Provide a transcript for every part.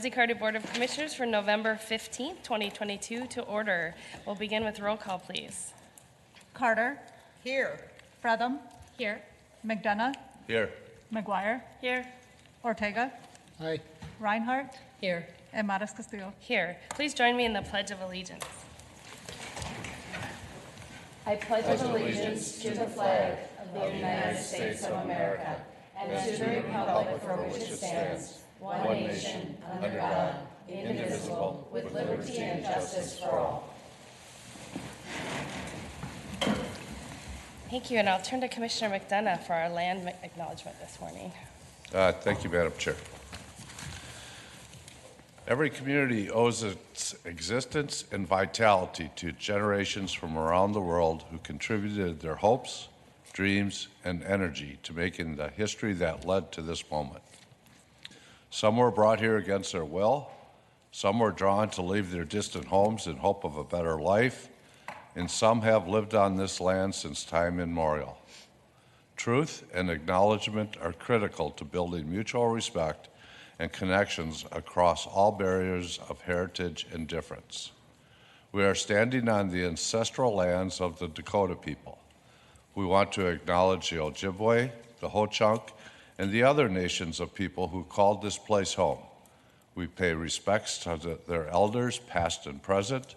Ramsey Co Board of Commissioners for November 15th, 2022 to order. We'll begin with roll call, please. Carter. Here. Fretham. Here. McDonough. Here. McGuire. Here. Ortega. Aye. Reinhardt. Here. And Matas Castillo. Here. Please join me in the Pledge of Allegiance. I pledge allegiance to the flag of the United States of America and to the republic for which it stands, one nation, under God, indivisible, with liberty and justice for all. Thank you, and I'll turn to Commissioner McDonough for our land acknowledgement this morning. Thank you, Madam Chair. Every community owes its existence and vitality to generations from around the world who contributed their hopes, dreams, and energy to making the history that led to this moment. Some were brought here against their will, some were drawn to leave their distant homes in hope of a better life, and some have lived on this land since time immemorial. Truth and acknowledgement are critical to building mutual respect and connections across all barriers of heritage and difference. We are standing on the ancestral lands of the Dakota people. We want to acknowledge the Ojibwe, the Ho-Chunk, and the other nations of people who called this place home. We pay respects to their elders, past and present.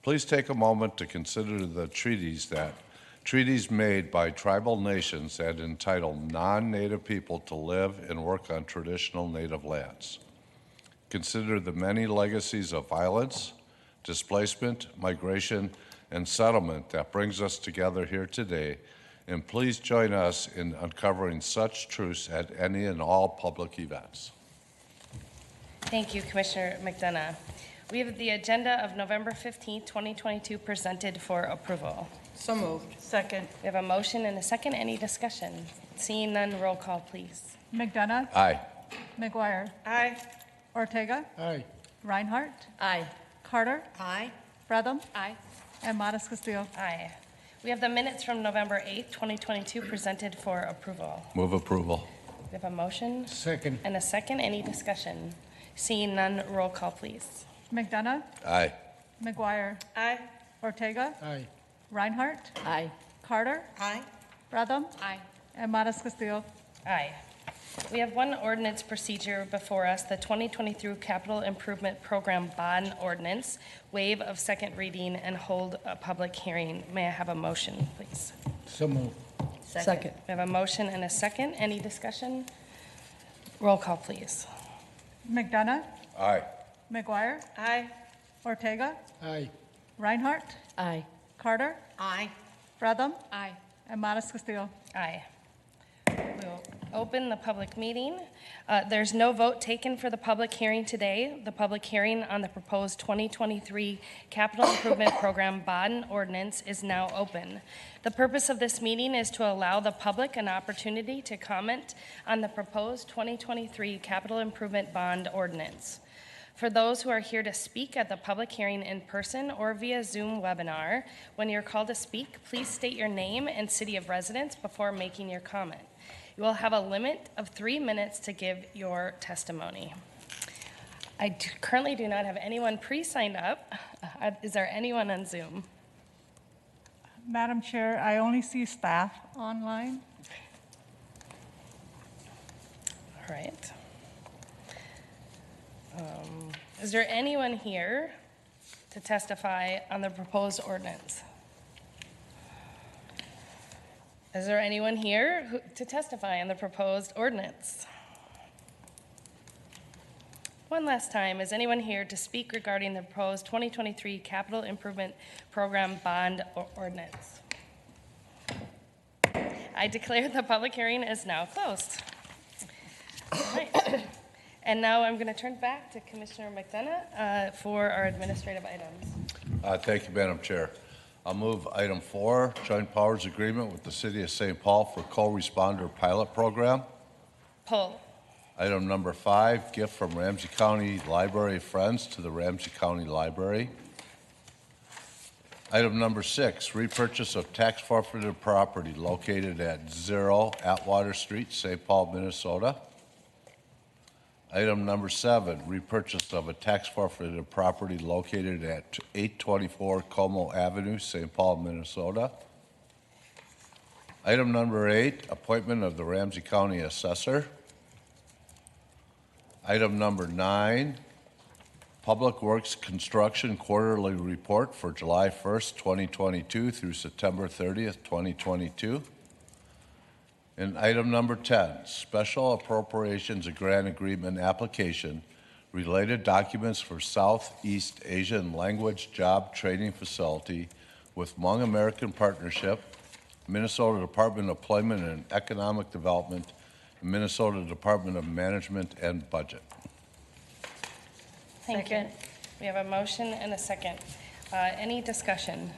Please take a moment to consider the treaties made by tribal nations that entitle non-Native people to live and work on traditional Native lands. Consider the many legacies of violence, displacement, migration, and settlement that brings us together here today, and please join us in uncovering such truths at any and all public events. Thank you, Commissioner McDonough. We have the agenda of November 15th, 2022 presented for approval. So moved. Second. We have a motion and a second. Any discussion? Seeing none, roll call, please. McDonough. Aye. McGuire. Aye. Ortega. Aye. Reinhardt. Aye. Carter. Aye. Fretham. Aye. And Matas Castillo. Aye. We have the minutes from November 8th, 2022 presented for approval. Move approval. We have a motion Second. and a second. Any discussion? Seeing none, roll call, please. McDonough. Aye. McGuire. Aye. Ortega. Aye. Reinhardt. Aye. Carter. Aye. Fretham. Aye. And Matas Castillo. Aye. We have one ordinance procedure before us, the 2023 Capital Improvement Program Bond Ordinance, waive of second reading and hold a public hearing. May I have a motion, please? So moved. Second. We have a motion and a second. Any discussion? Roll call, please. McDonough. Aye. McGuire. Aye. Ortega. Aye. Reinhardt. Aye. Carter. Aye. Fretham. Aye. And Matas Castillo. Aye. We'll open the public meeting. There's no vote taken for the public hearing today. The public hearing on the proposed 2023 Capital Improvement Program Bond Ordinance is now open. The purpose of this meeting is to allow the public an opportunity to comment on the proposed 2023 Capital Improvement Bond Ordinance. For those who are here to speak at the public hearing in person or via Zoom webinar, when you're called to speak, please state your name and city of residence before making your comment. You will have a limit of 3 minutes to give your testimony. I currently do not have anyone pre-signed up. Is there anyone on Zoom? Madam Chair, I only see staff online. All right. Is there anyone here to testify on the proposed ordinance? Is there anyone here to testify on the proposed ordinance? One last time, is anyone here to speak regarding the proposed 2023 Capital Improvement Program Bond Ordinance? I declare the public hearing is now closed. All right. And now I'm going to turn back to Commissioner McDonough for our administrative items. Thank you, Madam Chair. I'll move item 4, joint powers agreement with the City of St. Paul for co-responder pilot program. Pull. Item number 5, gift from Ramsey County Library Friends to the Ramsey County Library. Item number 6, repurchase of tax forfeited property located at 0 Atwater Street, St. Paul, Minnesota. Item number 7, repurchase of a tax forfeited property located at 824 Como Avenue, St. Paul, Minnesota. Item number 8, appointment of the Ramsey County Assessor. Item number 9, Public Works Construction Quarterly Report for July 1st, 2022 through September 30th, 2022. And item number 10, Special Appropriations and Grant Agreement Application, related documents for Southeast Asian Language Job Training Facility with Hmong American Partnership, Minnesota Department of Employment and Economic Development, and Minnesota Department of Management and Budget. Thank you. We have a motion and a second. Any discussion?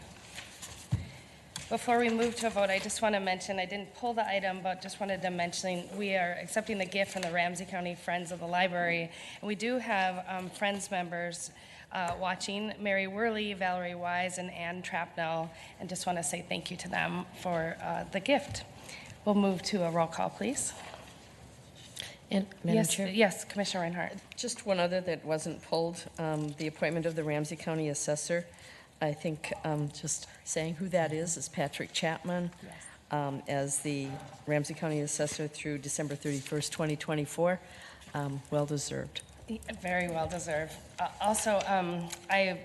Before we move to a vote, I just want to mention, I didn't pull the item, but just wanted to mention, we are accepting the gift from the Ramsey County Friends of the Library. And we do have Friends members watching, Mary Worley, Valerie Wise, and Ann Trapnell, and just want to say thank you to them for the gift. We'll move to a roll call, please. And Madam Yes, Chair? yes, Commissioner Reinhardt. Just one other that wasn't pulled, the appointment of the Ramsey County Assessor. I think just saying who that is Patrick Chapman as the Ramsey County Assessor through December 31st, 2024. Well-deserved. Very well deserved. Also, I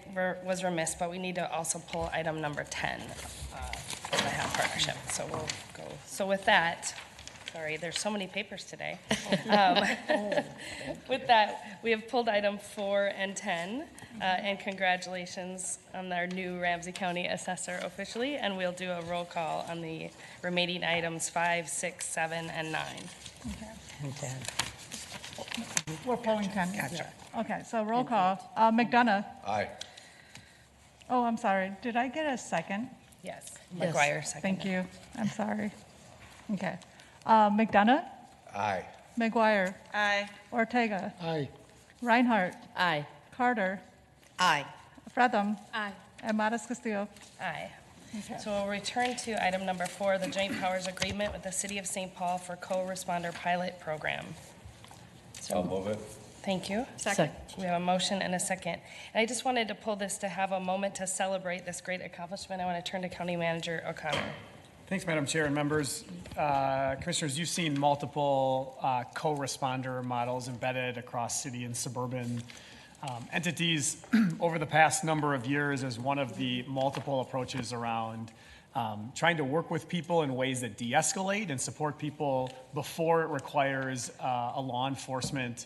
was remiss, but we need to also pull item number 10 for the HAP partnership. So we'll go. So with that, sorry, there's so many papers today. With that, we have pulled item 4 and 10, and congratulations on our new Ramsey County Assessor officially, and we'll do a roll call on the remaining items 5, 6, 7, and 9. And 10. We're polling 10. Gotcha. Okay, so roll call. McDonough. Aye. Oh, I'm sorry. Did I get a second? Yes, Yes. McGuire, second. Thank you. I'm sorry. Okay. McDonough. Aye. McGuire. Aye. Ortega. Aye. Reinhardt. Aye. Carter. Aye. Fretham. Aye. And Mattis Castillo. Aye. Okay. So we'll return to item number 4, the joint powers agreement with the City of St. Paul for co-responder pilot program. I'll move it. Thank you. Second. We have a motion and a second. And I just wanted to pull this to have a moment to celebrate this great accomplishment. I want to turn to County Manager O'Connor. Thanks, Madam Chair and members. Commissioners, you've seen multiple co-responder models embedded across city and suburban entities over the past number of years as one of the multiple approaches around trying to work with people in ways that de-escalate and support people before it requires a law enforcement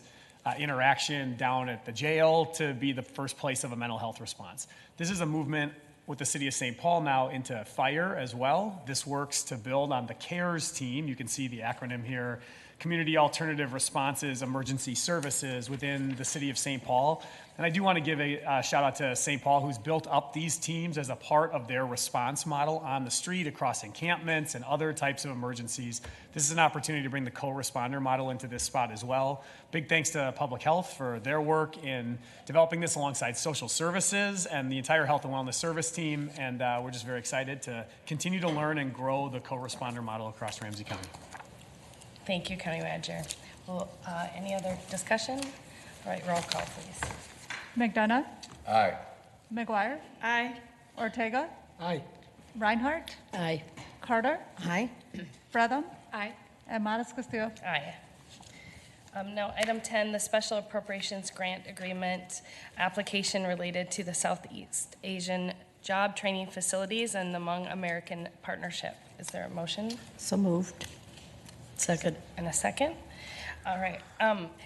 interaction down at the jail to be the first place of a mental health response. This is a movement with the City of St. Paul now into fire as well. This works to build on the CARES team. You can see the acronym here, Community Alternative Responses Emergency Services within the City of St. Paul. And I do want to give a shout out to St. Paul, who's built up these teams as a part of their response model on the street, across encampments and other types of emergencies. This is an opportunity to bring the co-responder model into this spot as well. Big thanks to Public Health for their work in developing this alongside social services and the entire health and wellness service team. And we're just very excited to continue to learn and grow the co-responder model across Ramsey County. Thank you, County Manager. Well, any other discussion? All right, roll call, please. McDonough. Aye. McGuire. Aye. Ortega. Aye. Reinhardt. Aye. Carter. Aye. Fretham. Aye. And Mattis Castillo. Aye. Now, item 10, the Special Appropriations Grant Agreement application related to the Southeast Asian Job Training Facilities and the Hmong American Partnership. Is there a motion So moved. Second. and a second? All right.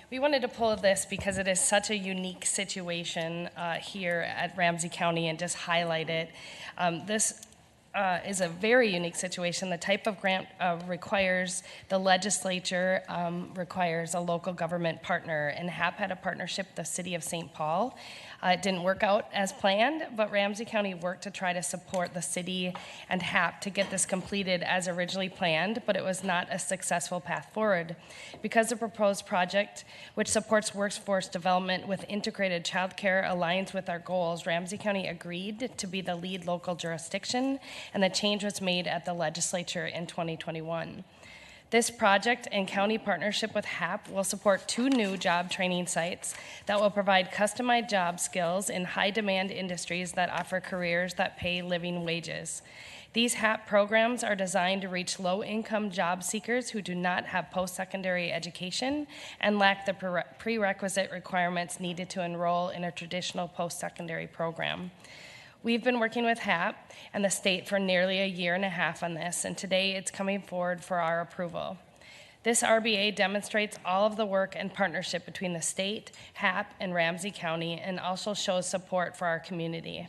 We wanted to pull this because it is such a unique situation here at Ramsey County and just highlight it. This is a very unique situation. The type of grant requires the legislature, requires a local government partner, and HAP had a partnership with the City of St. Paul. It didn't work out as planned, but Ramsey County worked to try to support the city and HAP to get this completed as originally planned, but it was not a successful path forward. Because the proposed project, which supports workforce development with integrated childcare, aligns with our goals, Ramsey County agreed to be the lead local jurisdiction, and the change was made at the legislature in 2021. This project, in county partnership with HAP, will support 2 new job training sites that will provide customized job skills in high-demand industries that offer careers that pay living wages. These HAP programs are designed to reach low-income job seekers who do not have post-secondary education and lack the prerequisite requirements needed to enroll in a traditional post-secondary program. We've been working with HAP and the state for nearly a year and a half on this, and today it's coming forward for our approval. This RBA demonstrates all of the work and partnership between the state, HAP, and Ramsey County, and also shows support for our community.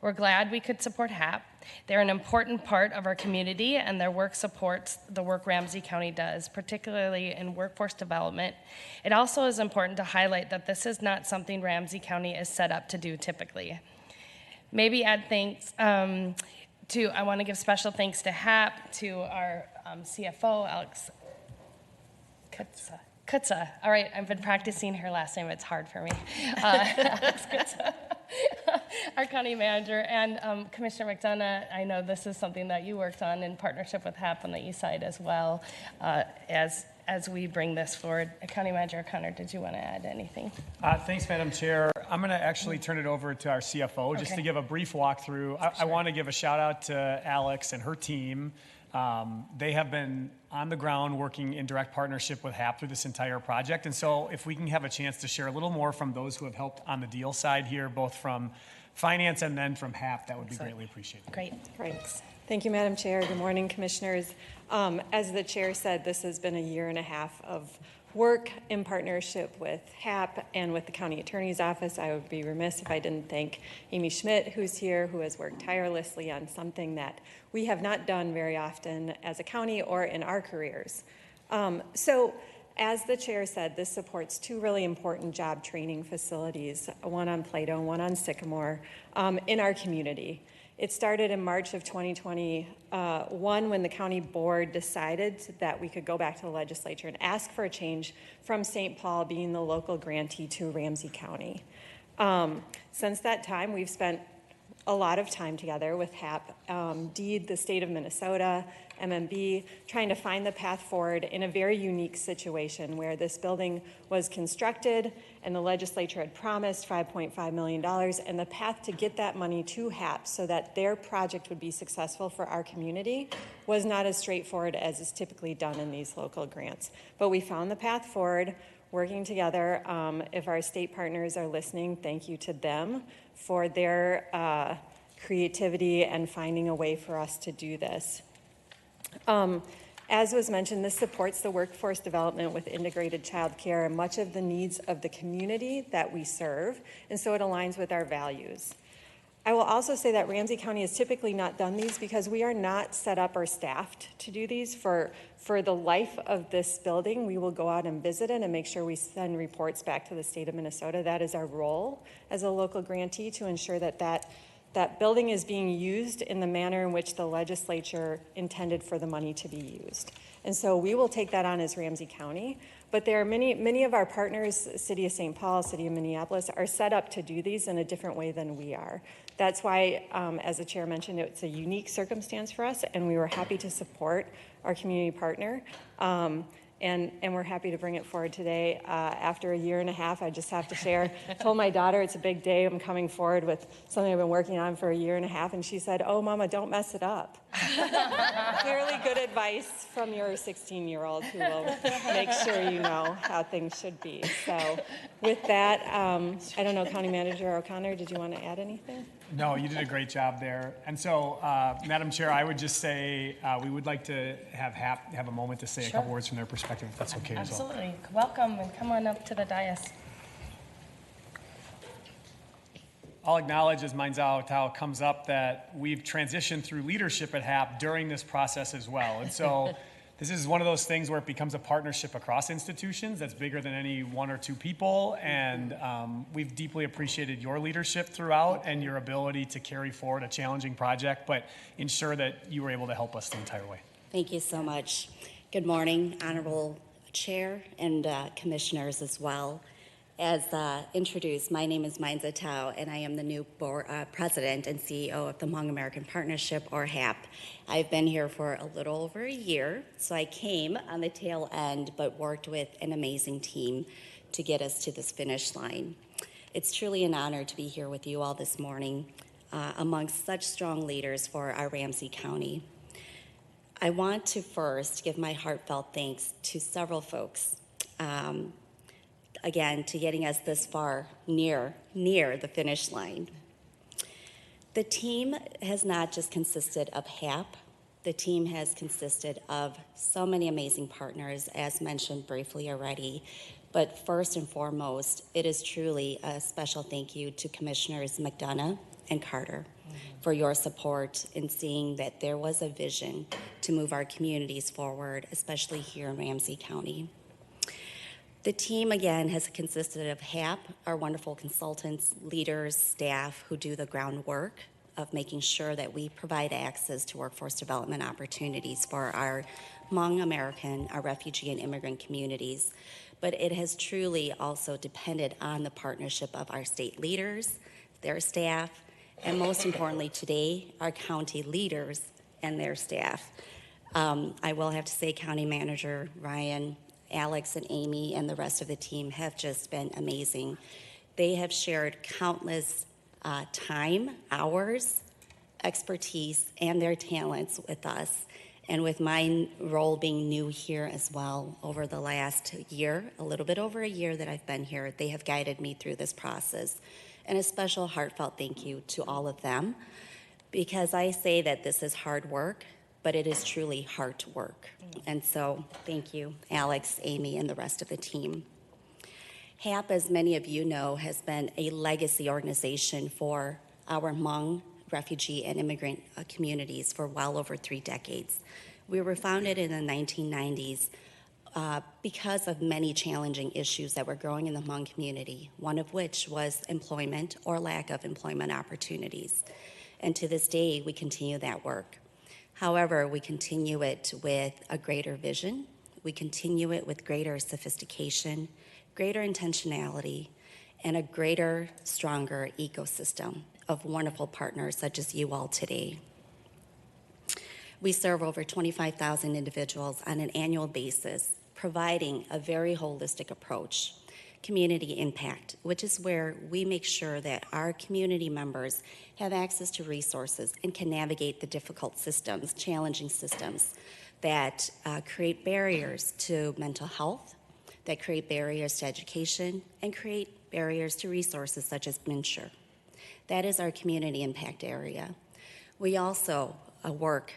We're glad we could support HAP. They're an important part of our community, and their work supports the work Ramsey County does, particularly in workforce development. It also is important to highlight that this is not something Ramsey County is set up to do typically. Maybe add thanks I want to give special thanks to HAP, to our CFO, Alex Kutza. All right, I've been practicing her last name. It's hard for me. Alex Kutza, our county manager, and Commissioner McDonough. I know this is something that you worked on in partnership with HAP on the east side as well, as we bring this forward. County Manager O'Connor, did you want to add anything? Thanks, Madam Chair. I'm going to actually turn it over to our CFO just to give a brief walkthrough. I want to give a shout out to Alex and her team. They have been on the ground working in direct partnership with HAP through this entire project. And so if we can have a chance to share a little more from those who have helped on the deal side here, both from finance and then from HAP, that would be greatly appreciated. Great. Thanks. Thank you, Madam Chair. Good morning, Commissioners. As the Chair said, this has been a year and a half of work in partnership with HAP and with the County Attorney's Office. I would be remiss if I didn't thank Amy Schmidt, who's here, who has worked tirelessly on something that we have not done very often as a county or in our careers. So, as the Chair said, this supports 2 really important job training facilities, one on Plato and one on Sycamore, in our community. It started in March of 2021 when the county board decided that we could go back to the legislature and ask for a change from St. Paul being the local grantee to Ramsey County. Since that time, we've spent a lot of time together with HAP, DEED, the state of Minnesota, MMB, trying to find the path forward in a very unique situation where this building was constructed and the legislature had promised $5.5 million, and the path to get that money to HAP so that their project would be successful for our community was not as straightforward as is typically done in these local grants. But we found the path forward, working together. If our state partners are listening, thank you to them for their creativity and finding a way for us to do this. As was mentioned, this supports the workforce development with integrated child care and much of the needs of the community that we serve, and so it aligns with our values. I will also say that Ramsey County has typically not done these because we are not set up or staffed to do these. For the life of this building, we will go out and visit it and make sure we send reports back to the state of Minnesota. That is our role as a local grantee, to ensure that building is being used in the manner in which the legislature intended for the money to be used. And so we will take that on as Ramsey County. But there are many of our partners, City of St. Paul, City of Minneapolis, are set up to do these in a different way than we are. That's why, as the chair mentioned, it's a unique circumstance for us, and we were happy to support our community partner. And we're happy to bring it forward today. After a year and a half, I just have to share. I told my daughter it's a big day. I'm coming forward with something I've been working on for a year and a half. And she said, "Oh, Mama, don't mess it up." Clearly good advice from your 16-year-old who will make sure you know how things should be. So with that, I don't know, County Manager O'Connor, did you want to add anything? No, you did a great job there. And so, Madam Chair, I would just say we would like to have a moment to say a couple words from their perspective, if that's okay as well. Absolutely. Welcome, and come on up to the dais. I'll acknowledge, as mine's out, how it comes up that we've transitioned through leadership at HAP during this process as well. And so this is one of those things where it becomes a partnership across institutions that's bigger than any one or two people. And we've deeply appreciated your leadership throughout and your ability to carry forward a challenging project, but ensure that you were able to help us the entire way. Thank you so much. Good morning, Honorable Chair and Commissioners as well. As introduced, my name is Mainza Tao, and I am the new president and CEO of the Hmong American Partnership, or HAP. I've been here for a little over a year, so I came on the tail end, but worked with an amazing team to get us to this finish line. It's truly an honor to be here with you all this morning, amongst such strong leaders for our Ramsey County. I want to first give my heartfelt thanks to several folks. Again, to getting us this far near the finish line. The team has not just consisted of HAP, the team has consisted of so many amazing partners, as mentioned briefly already. But first and foremost, it is truly a special thank you to Commissioners McDonough and Carter for your support in seeing that there was a vision to move our communities forward, especially here in Ramsey County. The team, again, has consisted of HAP, our wonderful consultants, leaders, staff who do the groundwork of making sure that we provide access to workforce development opportunities for our Hmong American, our refugee and immigrant communities. But it has truly also depended on the partnership of our state leaders, their staff, and most importantly today, our county leaders and their staff. I will have to say County Manager Ryan, Alex and Amy and the rest of the team have just been amazing. They have shared countless time, hours, expertise, and their talents with us. And with my role being new here as well over the last year, a little bit over a year that I've been here, they have guided me through this process. And a special heartfelt thank you to all of them, because I say that this is hard work, but it is truly heart work. And so thank you, Alex, Amy, and the rest of the team. HAP, as many of you know, has been a legacy organization for our Hmong refugee and immigrant communities for well over 3 decades. We were founded in the 1990s because of many challenging issues that were growing in the Hmong community, one of which was employment or lack of employment opportunities. And to this day, we continue that work. However, we continue it with a greater vision. We continue it with greater sophistication, greater intentionality, and a greater, stronger ecosystem of wonderful partners such as you all today. We serve over 25,000 individuals on an annual basis, providing a very holistic approach, community impact, which is where we make sure that our community members have access to resources and can navigate the difficult systems, challenging systems that create barriers to mental health, that create barriers to education, and create barriers to resources such as MNsure. That is our community impact area. We also work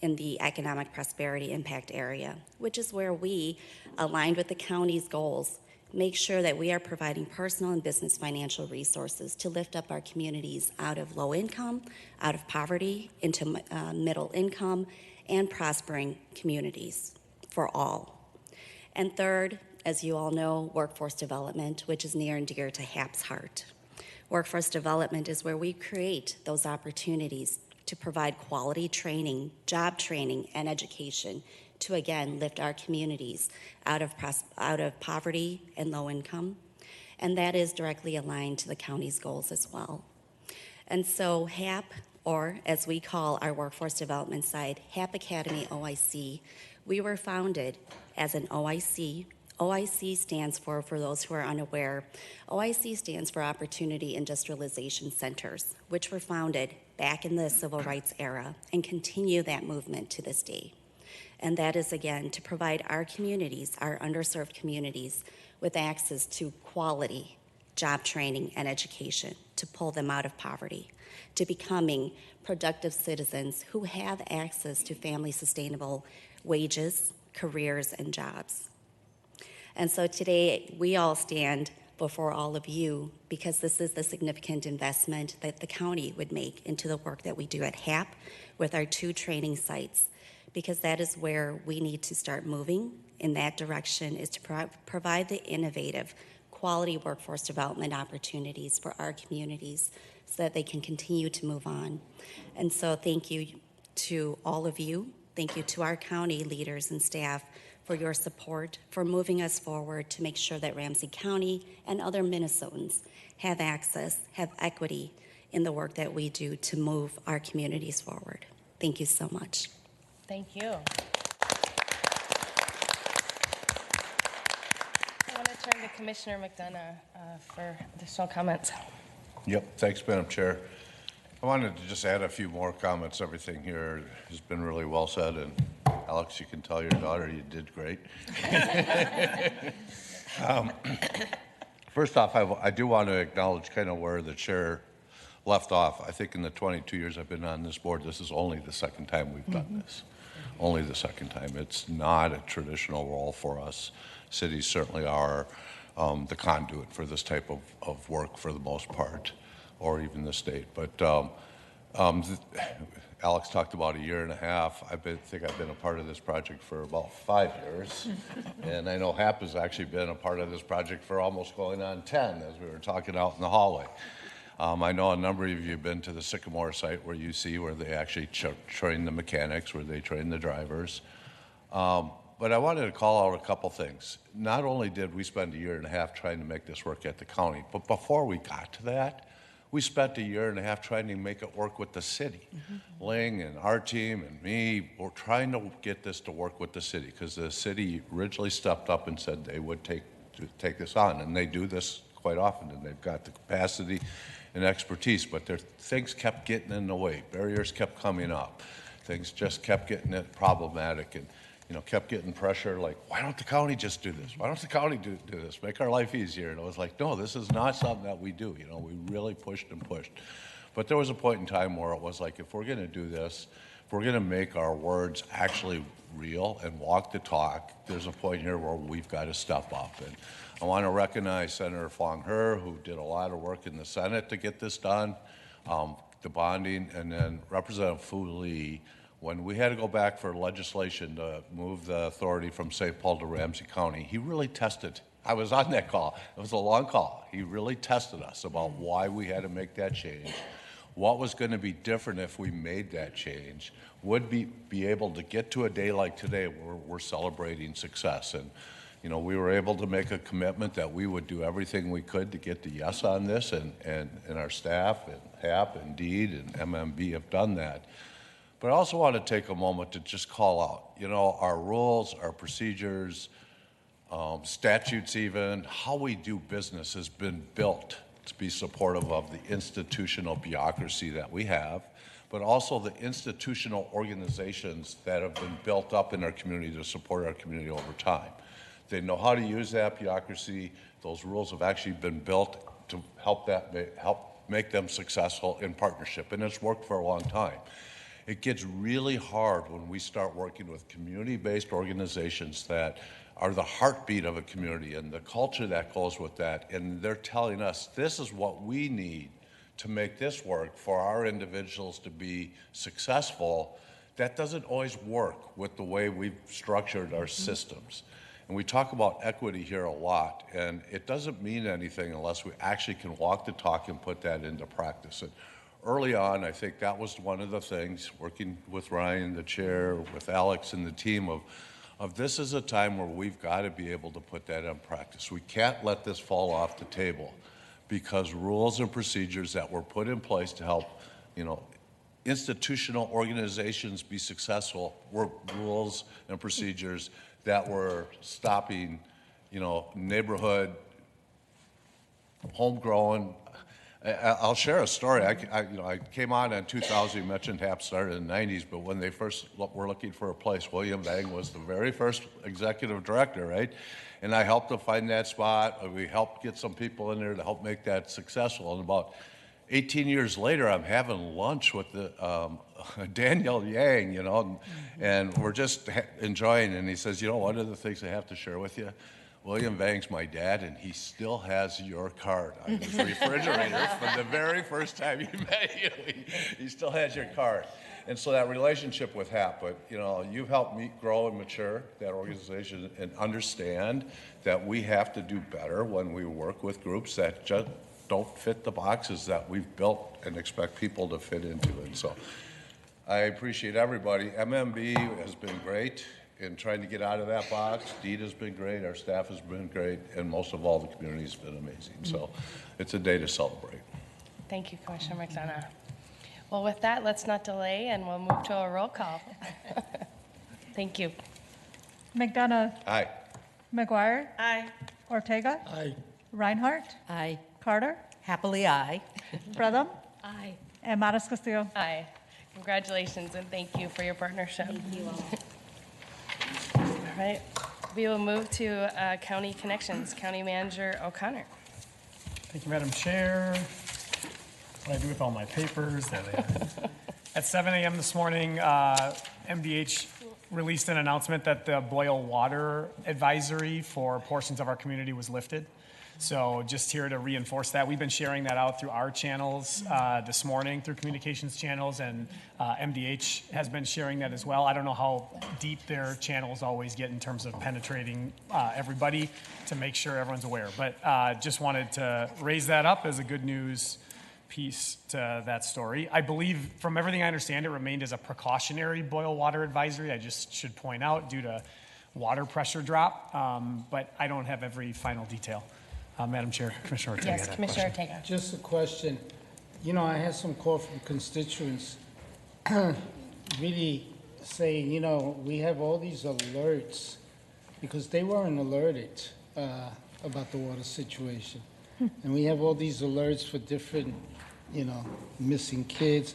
in the economic prosperity impact area, which is where we, aligned with the county's goals, make sure that we are providing personal and business financial resources to lift up our communities out of low income, out of poverty, into middle income, and prospering communities for all. And third, as you all know, workforce development, which is near and dear to HAP's heart. Workforce development is where we create those opportunities to provide quality training, job training, and education to, again, lift our communities out of poverty and low income. And that is directly aligned to the county's goals as well. And so HAP, or as we call our workforce development side, HAP Academy OIC, we were founded as an OIC. OIC stands for those who are unaware, OIC stands for Opportunity Industrialization Centers, which were founded back in the civil rights era and continue that movement to this day. And that is, again, to provide our communities, our underserved communities, with access to quality job training and education to pull them out of poverty, to becoming productive citizens who have access to family sustainable wages, careers, and jobs. And so today, we all stand before all of you because this is the significant investment that the county would make into the work that we do at HAP with our 2 training sites, because that is where we need to start moving in that direction, is to provide the innovative, quality workforce development opportunities for our communities so that they can continue to move on. And so thank you to all of you. Thank you to our county leaders and staff for your support, for moving us forward to make sure that Ramsey County and other Minnesotans have access, have equity in the work that we do to move our communities forward. Thank you so much. Thank you. I want to turn to Commissioner McDonough for additional comments. Yep, thanks, Madam Chair. I wanted to just add a few more comments. Everything here has been really well said, and Alex, you can tell your daughter you did great. First off, I do want to acknowledge kind of where the chair left off. I think in the 22 years I've been on this board, this is only the second time we've done this. Only the second time. It's not a traditional role for us. Cities certainly are the conduit for this type of work for the most part, or even the state. But Alex talked about a year and a half. I think I've been a part of this project for about 5 years. And I know HAP has actually been a part of this project for almost going on 10, as we were talking out in the hallway. I know a number of you have been to the Sycamore site where you see where they actually train the mechanics, where they train the drivers. But I wanted to call out a couple things. Not only did we spend a year and a half trying to make this work at the county, but before we got to that, we spent a year and a half trying to make it work with the city. Ling and our team and me were trying to get this to work with the city, because the city originally stepped up and said they would take this on, and they do this quite often, and they've got the capacity and expertise, but things kept getting in the way. Barriers kept coming up. Things just kept getting problematic, and kept getting pressure like, why don't the county just do this? Why don't the county do this? Make our life easier. And I was like, no, this is not something that we do. We really pushed and pushed. But there was a point in time where it was like, if we're going to do this, if we're going to make our words actually real and walk the talk, there's a point here where we've got to step up. And I want to recognize Senator Fong He, who did a lot of work in the Senate to get this done, the bonding, and then Representative Fu Lee. When we had to go back for legislation to move the authority from St. Paul to Ramsey County, he really tested. I was on that call. It was a long call. He really tested us about why we had to make that change, what was going to be different if we made that change, would be able to get to a day like today where we're celebrating success. And we were able to make a commitment that we would do everything we could to get the yes on this, and our staff and HAP and DEED and MMB have done that. But I also want to take a moment to just call out, our rules, our procedures, statutes even, how we do business has been built to be supportive of the institutional bureaucracy that we have, but also the institutional organizations that have been built up in our community to support our community over time. They know how to use that bureaucracy. Those rules have actually been built to help make them successful in partnership, and it's worked for a long time. It gets really hard when we start working with community-based organizations that are the heartbeat of a community and the culture that goes with that, and they're telling us this is what we need to make this work for our individuals to be successful. That doesn't always work with the way we've structured our systems. And we talk about equity here a lot, and it doesn't mean anything unless we actually can walk the talk and put that into practice. And early on, I think that was one of the things, working with Ryan, the chair, with Alex and the team, of this is a time where we've got to be able to put that in practice. We can't let this fall off the table, because rules and procedures that were put in place to help, institutional organizations be successful were rules and procedures that were stopping, neighborhood, homegrown. I'll share a story. I came on in 2000. You mentioned HAP started in the 90s, but when they first were looking for a place, William Vang was the very first executive director, right? And I helped them find that spot. We helped get some people in there to help make that successful. And about 18 years later, I'm having lunch with Daniel Yang, and we're just enjoying. And he says, one of the things I have to share with you, William Vang's my dad, and he still has your card on his refrigerator from the very first time you met you. He still has your card. And so that relationship with HAP, but you've helped me grow and mature that organization and understand that we have to do better when we work with groups that just don't fit the boxes that we've built and expect people to fit into. And so I appreciate everybody. MMB has been great. in trying to get out of that box. Dita's been great, our staff has been great, and most of all, the community's been amazing. So it's a day to celebrate. Thank you, Commissioner McDonough. Well, with that, let's not delay, and we'll move to a roll call. Thank you. McDonough, Aye. McGuire, Aye. Ortega, Aye. Reinhardt, Aye. Carter, Happily aye. Bredum, Aye. and Matas Castillo. Aye. Congratulations, and thank you for your partnership. Thank you all. All right, we will move to County Connections. County Manager O'Connor. Thank you, Madam Chair. What do I do with all my papers? There they are. At 7 a.m. this morning, MDH released an announcement that the boil water advisory for portions of our community was lifted. So just here to reinforce that, we've been sharing that out through our channels this morning, through communications channels, and MDH has been sharing that as well. I don't know how deep their channels always get in terms of penetrating everybody to make sure everyone's aware. But just wanted to raise that up as a good news piece to that story. I believe, from everything I understand, it remained as a precautionary boil water advisory. I just should point out due to water pressure drop, but I don't have every final detail. Madam Chair, Commissioner Ortega. Yes, Commissioner Ortega. Just a question. You know, I had some call from constituents really saying, you know, we have all these alerts because they weren't alerted about the water situation. And we have all these alerts for different, you know, missing kids.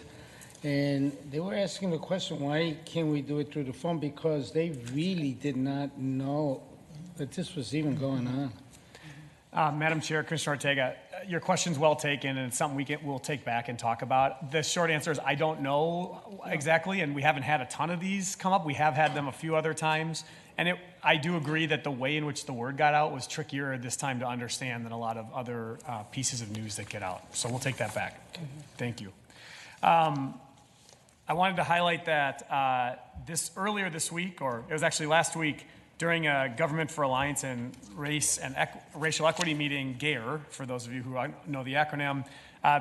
And they were asking the question, why can't we do it through the phone? Because they really did not know that this was even going on. Madam Chair, Commissioner Ortega, your question's well taken, and it's something we'll take back and talk about. The short answer is I don't know exactly, and we haven't had a ton of these come up. We have had them a few other times, and I do agree that the way in which the word got out was trickier this time to understand than a lot of other pieces of news that get out. So we'll take that back. Thank you. I wanted to highlight that earlier this week, or it was actually last week, during a Government for Alliance and Race and Racial Equity meeting, GARE, for those of you who know the acronym,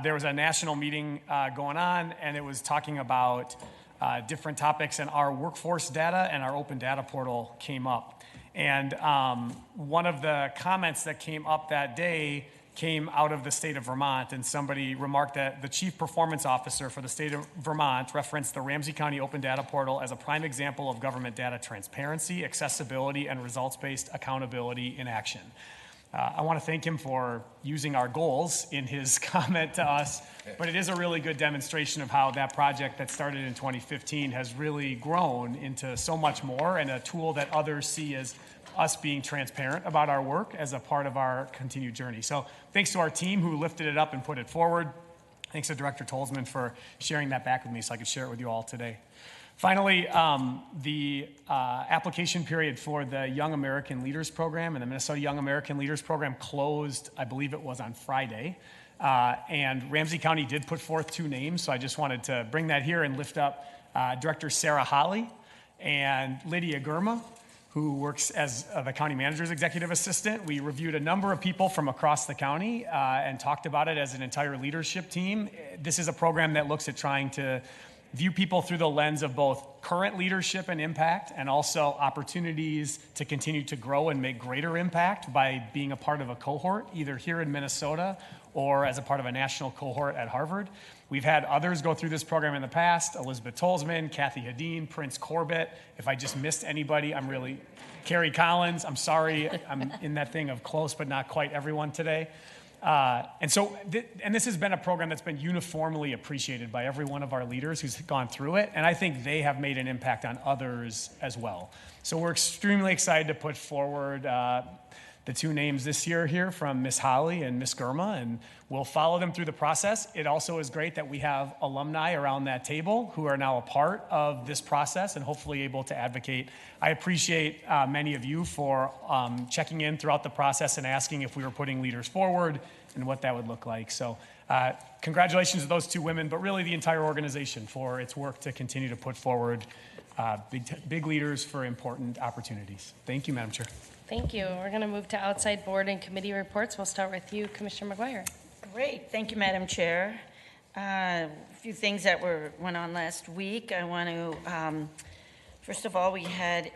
there was a national meeting going on, and it was talking about different topics, and our workforce data and our open data portal came up. And one of the comments that came up that day came out of the state of Vermont, and somebody remarked that the chief performance officer for the state of Vermont referenced the Ramsey County Open Data Portal as a prime example of government data transparency, accessibility, and results-based accountability in action. I want to thank him for using our goals in his comment to us, but it is a really good demonstration of how that project that started in 2015 has really grown into so much more, and a tool that others see as us being transparent about our work as a part of our continued journey. So thanks to our team who lifted it up and put it forward. Thanks to Director Tolzman for sharing that back with me so I could share it with you all today. Finally, the application period for the Young American Leaders Program and the Minnesota Young American Leaders Program closed, I believe it was on Friday. And Ramsey County did put forth 2 names, so I just wanted to bring that here and lift up Director Sarah Holly and Lydia Gurma, who works as the county manager's executive assistant. We reviewed a number of people from across the county and talked about it as an entire leadership team. This is a program that looks at trying to view people through the lens of both current leadership and impact, and also opportunities to continue to grow and make greater impact by being a part of a cohort, either here in Minnesota or as a part of a national cohort at Harvard. We've had others go through this program in the past: Elizabeth Tolzman, Kathy Hadeen, Prince Corbett. If I just missed anybody, Carrie Collins, I'm sorry, I'm in that thing of close but not quite everyone today. And this has been a program that's been uniformly appreciated by every one of our leaders who's gone through it, and I think they have made an impact on others as well. So we're extremely excited to put forward the 2 names this year here from Miss Holly and Miss Gurma, and we'll follow them through the process. It also is great that we have alumni around that table who are now a part of this process and hopefully able to advocate. I appreciate many of you for checking in throughout the process and asking if we were putting leaders forward and what that would look like. So congratulations to those 2 women, but really the entire organization for its work to continue to put forward big leaders for important opportunities. Thank you, Madam Chair. Thank you. We're going to move to outside board and committee reports. We'll start with you, Commissioner McGuire. Great. Thank you, Madam Chair. A few things that went on last week. I want to First of all, we had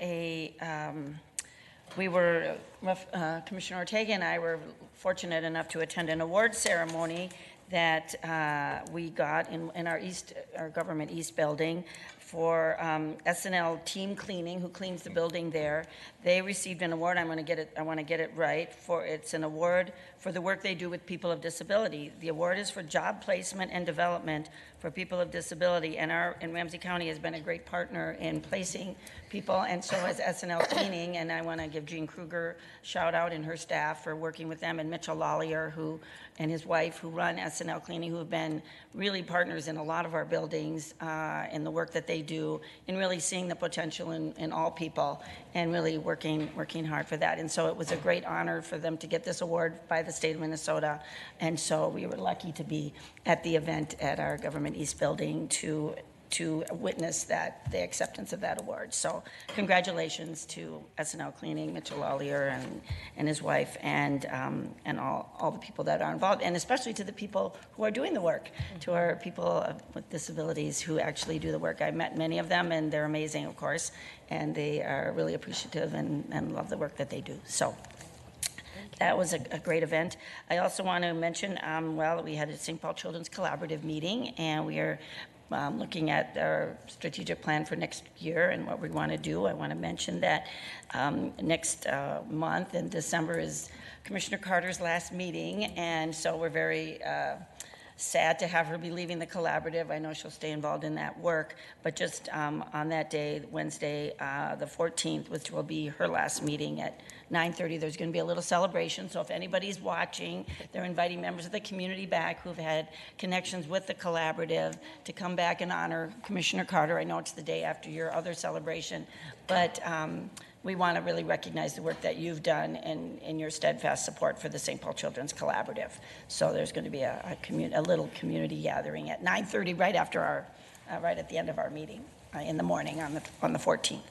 Commissioner Ortega and I were fortunate enough to attend an award ceremony that we got in our Government East building for SNL Team Cleaning, who cleans the building there. They received an award. I want to get it right. It's an award for the work they do with people of disability. The award is for job placement and development for people of disability, and Ramsey County has been a great partner in placing people, and so has SNL Cleaning. And I want to give Jean Kruger a shout out and her staff for working with them, and Mitchell Lollier, and his wife, who run SNL Cleaning, who have been really partners in a lot of our buildings in the work that they do, in really seeing the potential in all people, and really working hard for that. And so it was a great honor for them to get this award by the state of Minnesota. And so we were lucky to be at the event at our Government East building to witness the acceptance of that award. So congratulations to SNL Cleaning, Mitchell Lollier and his wife, and all the people that are involved, and especially to the people who are doing the work, to our people with disabilities who actually do the work. I've met many of them, and they're amazing, of course, and they are really appreciative and love the work that they do. So that was a great event. I also want to mention, we had a St. Paul Children's Collaborative meeting, and we are looking at our strategic plan for next year and what we want to do. I want to mention that next month in December is Commissioner Carter's last meeting, and so we're very sad to have her be leaving the collaborative. I know she'll stay involved in that work, but just on that day, Wednesday, the 14th, which will be her last meeting at 9:30, there's going to be a little celebration. So if anybody's watching, they're inviting members of the community back who've had connections with the collaborative to come back and honor Commissioner Carter. I know it's the day after your other celebration, but we want to really recognize the work that you've done and your steadfast support for the St. Paul Children's Collaborative. So there's going to be a little community gathering at 9:30, right at the end of our meeting in the morning on the 14th.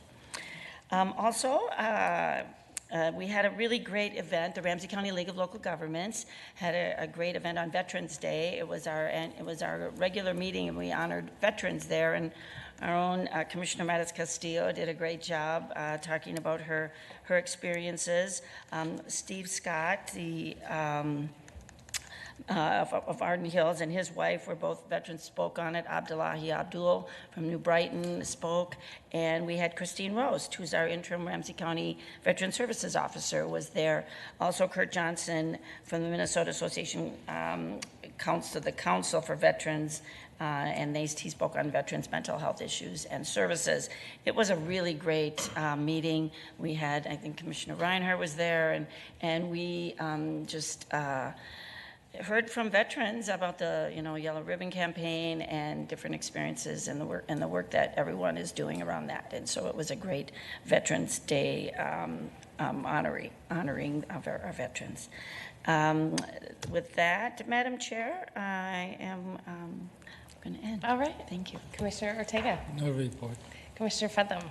We had a really great event. The Ramsey County League of Local Governments had a great event on Veterans Day. It was our regular meeting, and we honored veterans there. And our own Commissioner Mattis Castillo did a great job talking about her experiences. Steve Scott, of Arden Hills, and his wife were both veterans, spoke on it. Abdullahi Abdul from New Brighton spoke, and we had Christine Roast, who's our interim Ramsey County Veteran Services Officer, was there. Also Kurt Johnson from the Minnesota Association the Council for Veterans, and he spoke on veterans' mental health issues and services. It was a really great meeting. We had, I think Commissioner Reinhardt was there, and we just heard from veterans about the Yellow Ribbon Campaign and different experiences and the work that everyone is doing around that. And so it was a great Veterans Day honoring of our veterans. With that, Madam Chair, I am going to end. All right. Thank you. Commissioner Ortega. No report. Commissioner Fedlam.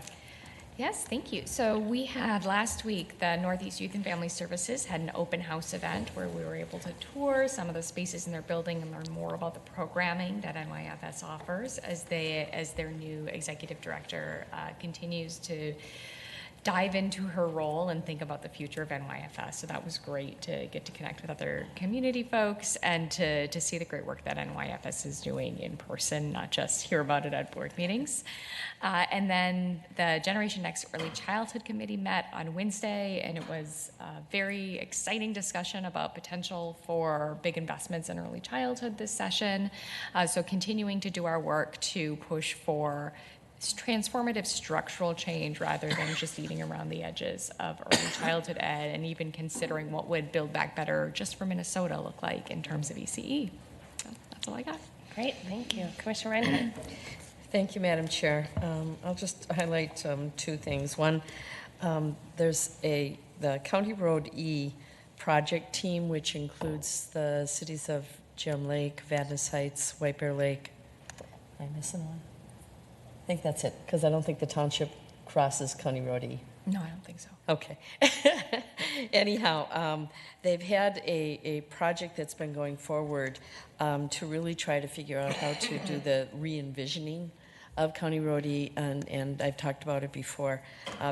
Yes, thank you. So we had last week, the Northeast Youth and Family Services had an open house event where we were able to tour some of the spaces in their building and learn more about the programming that NYFS offers as their new executive director continues to dive into her role and think about the future of NYFS. So that was great to get to connect with other community folks and to see the great work that NYFS is doing in person, not just hear about it at board meetings. And then the Generation Next Early Childhood Committee met on Wednesday, and it was a very exciting discussion about potential for big investments in early childhood this session. So continuing to do our work to push for transformative structural change rather than just eating around the edges of early childhood ed, and even considering what would Build Back Better just for Minnesota look like in terms of ECE. So that's all I got. Great, thank you. Commissioner Reinhardt. Thank you, Madam Chair. I'll just highlight two things. One, there's the County Road E project team, which includes the cities of Gem Lake, Vadnais Heights, White Bear Lake. Am I missing one? I think that's it, because I don't think the township crosses County Road E. No, I don't think so. Okay. Anyhow, they've had a project that's been going forward to really try to figure out how to do the re-envisioning of County Road E, and I've talked about it before,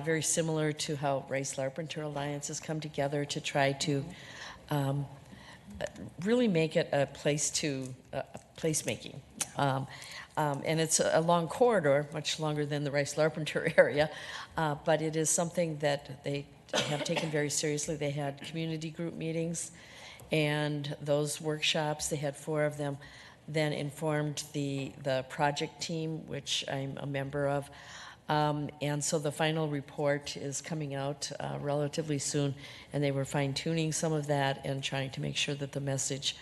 very similar to how Rice Larpenteur Alliance has come together to try to really make it a placemaking. And it's a long corridor, much longer than the Rice Larpenteur area, but it is something that they have taken very seriously. They had community group meetings, and those workshops, they had 4 of them, then informed the project team, which I'm a member of. And so the final report is coming out relatively soon, and they were fine-tuning some of that and trying to make sure that the message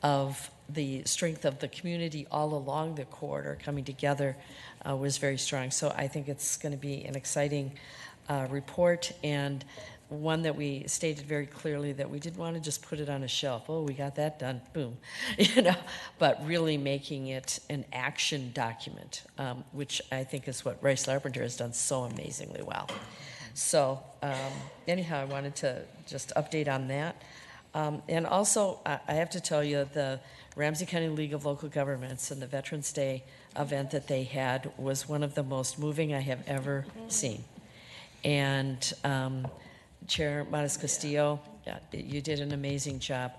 of the strength of the community all along the corridor coming together was very strong. So I think it's going to be an exciting report, and one that we stated very clearly that we didn't want to just put it on a shelf. Oh, we got that done, boom, but really making it an action document, which I think is what Rice Larpenteur has done so amazingly well. So anyhow, I wanted to just update on that. And also, I have to tell you, the Ramsey County League of Local Governments and the Veterans Day event that they had was one of the most moving I have ever seen. And Chair Matas Castillo, you did an amazing job.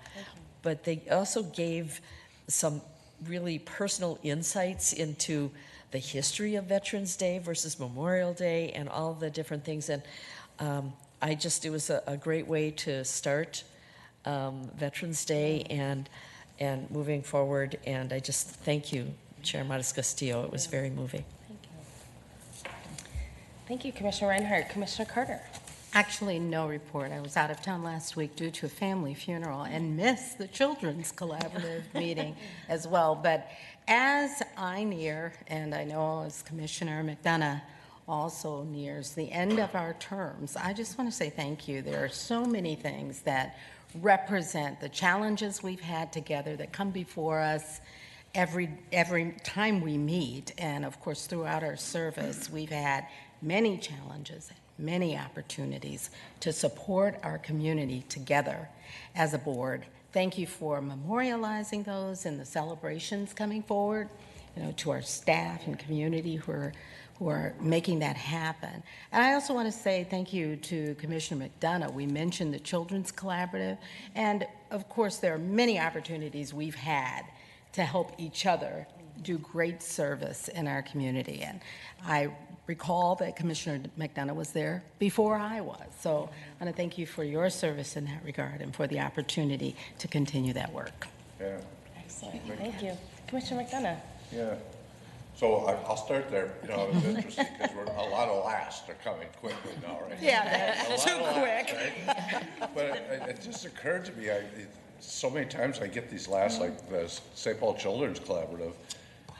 But they also gave some really personal insights into the history of Veterans Day versus Memorial Day and all the different things. And it was a great way to start Veterans Day and moving forward. And I just thank you, Chair Matas Castillo. It was very moving. Thank you. Thank you, Commissioner Reinhardt. Commissioner Carter. Actually, no report. I was out of town last week due to a family funeral and missed the Children's Collaborative meeting as well. But as I near, and I know as Commissioner McDonough also nears the end of our terms, I just want to say thank you. There are so many things that represent the challenges we've had together that come before us every time we meet. And of course, throughout our service, we've had many challenges, many opportunities to support our community together as a board. Thank you for memorializing those and the celebrations coming forward, to our staff and community who are making that happen. And I also want to say thank you to Commissioner McDonough. We mentioned the Children's Collaborative, and of course there are many opportunities we've had to help each other do great service in our community. And I recall that Commissioner McDonough was there before I was. So I want to thank you for your service in that regard and for the opportunity to continue that work. Yeah. Excellent. Thank you. Commissioner McDonough. Yeah. So I'll start there. It was interesting because a lot of lasts are coming quickly now, right? Yeah, too quick. Right? But it just occurred to me, so many times I get these lasts, like the St. Paul Children's Collaborative.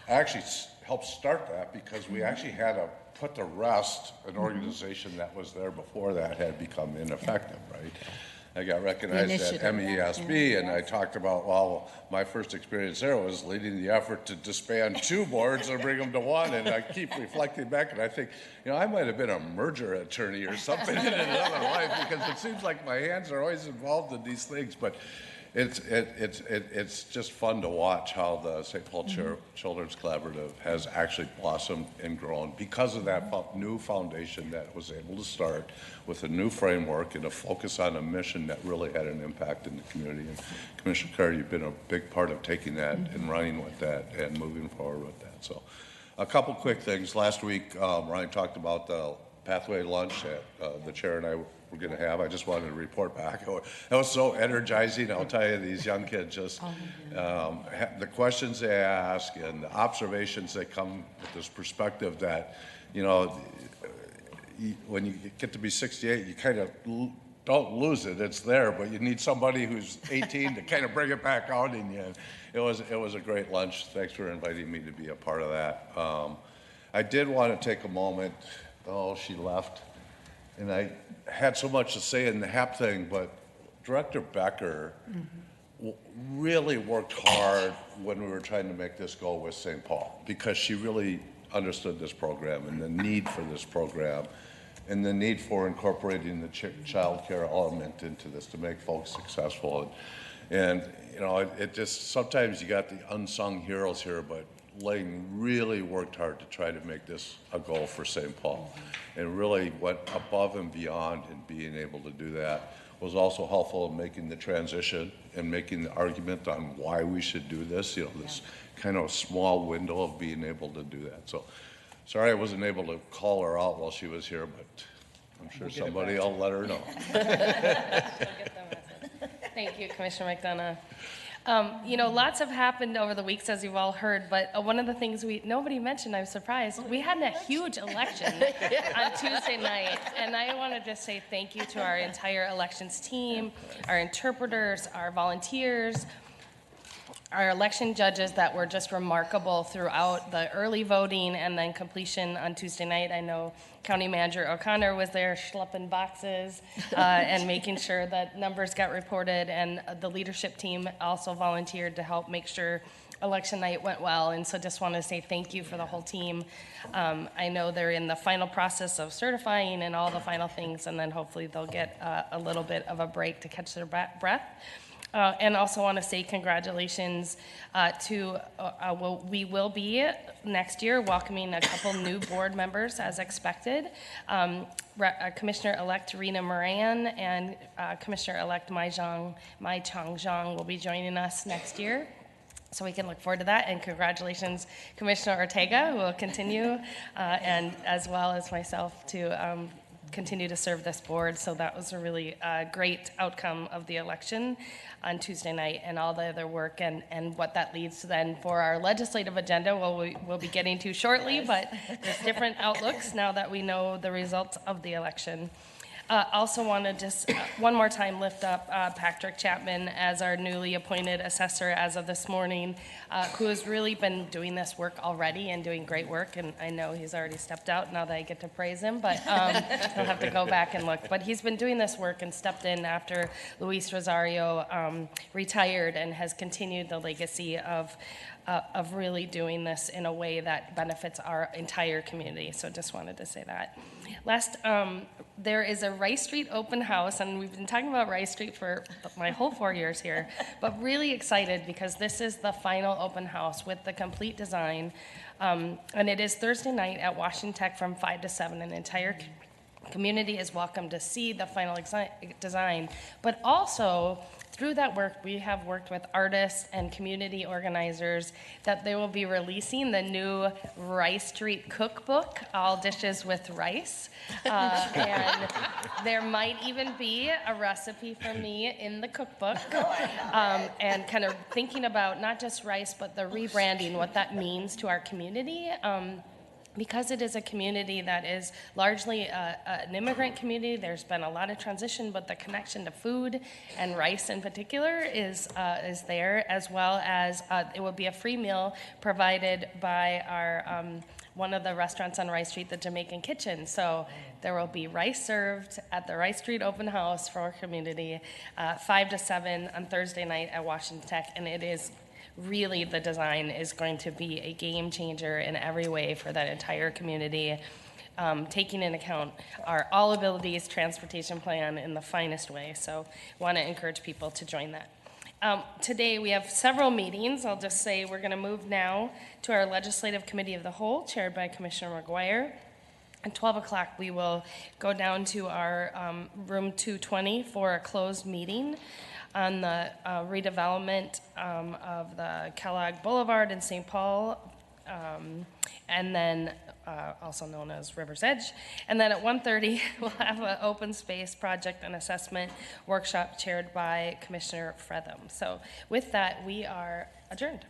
I actually helped start that because we actually had to put to rest an organization that was there before that had become ineffective, right? I got recognized at MESB, and I talked about, well, my first experience there was leading the effort to disband 2 boards and bring them to 1, and I keep reflecting back, and I think, I might have been a merger attorney or something in another life, because it seems like my hands are always involved in these things, but it's just fun to watch how the St. Paul Children's Collaborative has actually blossomed and grown because of that new foundation that was able to start with a new framework and a focus on a mission that really had an impact in the community. And Commissioner Carter, you've been a big part of taking that and running with that and moving forward with that. So a couple quick things. Last week, Ryan talked about the pathway lunch that the chair and I we're going to have. I just wanted to report back. It was so energizing. I'll tell you, these young kids just, the questions they ask and the observations that come with this perspective that, when you get to be 68, you kind of don't lose it. It's there, but you need somebody who's 18 to kind of bring it back out in you. It was a great lunch. Thanks for inviting me to be a part of that. I did want to take a moment. Oh, she left. And I had so much to say in the HAP thing, but Director Becker really worked hard when we were trying to make this go with St. Paul, because she really understood this program and the need for this program and the need for incorporating the child care element into this to make folks successful. And it just, sometimes you got the unsung heroes here, but really worked hard to try to make this a goal for St. Paul, and really went above and beyond in being able to do that. Was also helpful in making the transition and making the argument on why we should do this, this kind of small window of being able to do that. So sorry I wasn't able to call her out while she was here, but I'm sure somebody will let her know. Thank you, Commissioner McDonough. Lots have happened over the weeks, as you've all heard, but one of the things nobody mentioned, I'm surprised, we had a huge election on Tuesday night, and I want to just say thank you to our entire elections team, our interpreters, our volunteers, our election judges that were just remarkable throughout the early voting and then completion on Tuesday night. I know County Manager O'Connor was there schlepping boxes and making sure that numbers got reported, and the leadership team also volunteered to help make sure election night went well, and so just want to say thank you for the whole team. I know they're in the final process of certifying and all the final things, and then hopefully they'll get a little bit of a break to catch their breath. And also want to say congratulations we will be next year welcoming a couple new board members as expected. Commissioner-elect Rena Moran and Commissioner-elect Mai Chang Zhang will be joining us next year. So we can look forward to that, and congratulations, Commissioner Ortega, who will continue, and as well as myself to continue to serve this board. So that was a really great outcome of the election on Tuesday night, and all the other work and what that leads to then for our legislative agenda. We'll be getting to shortly, but there's different outlooks now that we know the results of the election. Also want to just one more time lift up Patrick Chapman as our newly appointed assessor as of this morning, who has really been doing this work already and doing great work. And I know he's already stepped out now that I get to praise him, but he'll have to go back and look. But he's been doing this work and stepped in after Luis Rosario retired, and has continued the legacy of really doing this in a way that benefits our entire community. So just wanted to say that. Last, there is a Rice Street open house, and we've been talking about Rice Street for my whole 4 years here, but really excited because this is the final open house with the complete design, and it is Thursday night at Washington Tech from 5 to 7. An entire community is welcome to see the final design, but also through that work, we have worked with artists and community organizers that they will be releasing the new Rice Street cookbook, All Dishes with Rice. And there might even be a recipe for me in the cookbook. And kind of thinking about not just rice, but the rebranding, what that means to our community. Because it is a community that is largely an immigrant community, there's been a lot of transition, but the connection to food and rice in particular is there, as well as it will be a free meal provided by our one of the restaurants on Rice Street, the Jamaican Kitchen. So there will be rice served at the Rice Street open house for our community, 5 to 7 on Thursday night at Washington Tech, and it is really, the design is going to be a game changer in every way for that entire community, taking into account our All Abilities transportation plan in the finest way. So want to encourage people to join that. Today we have several meetings. I'll just say we're going to move now to our Legislative Committee of the Whole, chaired by Commissioner McGuire. At 12 o'clock, we will go down to our room 220 for a closed meeting on the redevelopment of the Kellogg Boulevard in St. Paul, and then also known as River's Edge. And then at 1:30, we'll have an open space project and assessment workshop chaired by Commissioner Fretham. So with that, we are adjourned.